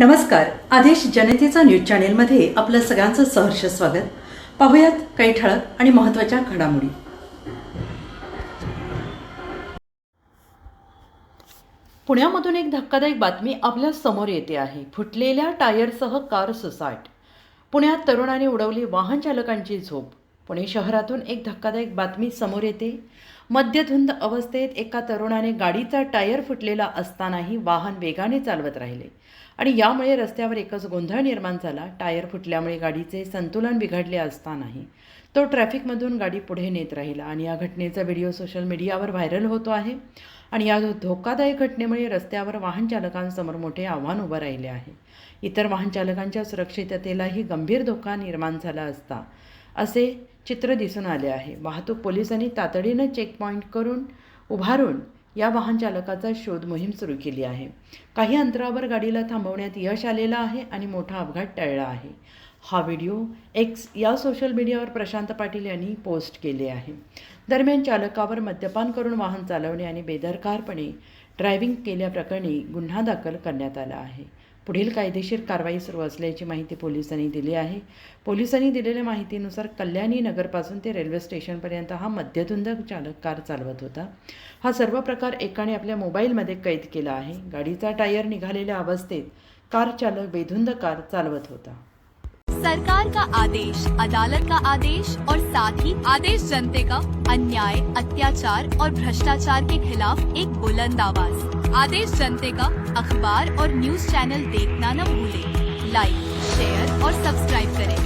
नमस्कार. आदेश जनतेचा न्यूज चॅनेलमध्ये आपलं सगळ्यांचं सहर्ष स्वागत. पाहूयात काही ठळक आणि महत्त्वाच्या घडामोडी. पुण्यामधून एक धक्कादायक बातमी आपल्या समोर येते आहे. फुटलेल्या टायरसह कार सुसाट. पुण्यात तरुणाने उडवली वाहन चालकांची झोप. पुणे शहरातून एक धक्कादायक बातमी समोर येते. मद्यधुंद अवस्थेत एका तरुणाने गाडीचा टायर फुटलेला असतानाही वाहन वेगाने चालवत राहिले आणि यामुळे रस्त्यावर एकच गोंधळ निर्माण झाला. टायर फुटल्यामुळे गाडीचे संतुलन बिघडले असतानाही तो ट्रॅफिकमधून गाडी पुढे नेत राहिला आणि या घटनेचा व्हिडिओ सोशल मीडियावर व्हायरल होतो आहे. आणि या धोकादायक घटनेमुळे रस्त्यावर वाहन चालकांसमोर मोठे आव्हान उभं राहिले आहे. इतर वाहन चालकांच्या सुरक्षिततेलाही गंभीर धोका निर्माण झाला असता असे चित्र दिसून आले आहे. वाहतूक पोलिसांनी तातडीनं चेकपॉईंट उभारून या वाहन चालकाचा शोध मोहीम सुरू केली आहे. काही अंतरावर गाडीला थांबवण्यात यश आलेलं आहे आणि मोठा अपघात टळला आहे. हा व्हिडिओ एक्स या सोशल मीडियावर प्रशांत पाटील यांनी पोस्ट केले आहे. दरम्यान चालकावर मद्यपान करून वाहन चालवणे आणि बेदरकारपणे ड्रायव्हिंग केल्याप्रकरणी गुन्हा दाखल करण्यात आला आहे. पुढील कायदेशीर कारवाई सुरू असल्याची माहिती पोलिसांनी दिली आहे. पोलिसांनी दिलेल्या माहितीनुसार कल्याणी नगरपासून ते रेल्वे स्टेशनपर्यंत हा मद्यधुंद चालक कार चालवत होता. हा सर्व प्रकार एकाने आपल्या मोबाईलमध्ये कैद केला आहे. गाडीचा टायर निघालेल्या अवस्थेत कार चालक बेधुंद कार चालवत होता. सरकार का आदेश, अदालत का आदेश और साथ ही आदेश जनते का अन्याय, अत्याचार और भ्रष्टाचार के खिलाफ एक बुलंद आवाज. आदेश जनते का अखबार और न्यूज चैनल देखना न भूलें. लाइक, शेयर और सब्सक्राइब करें.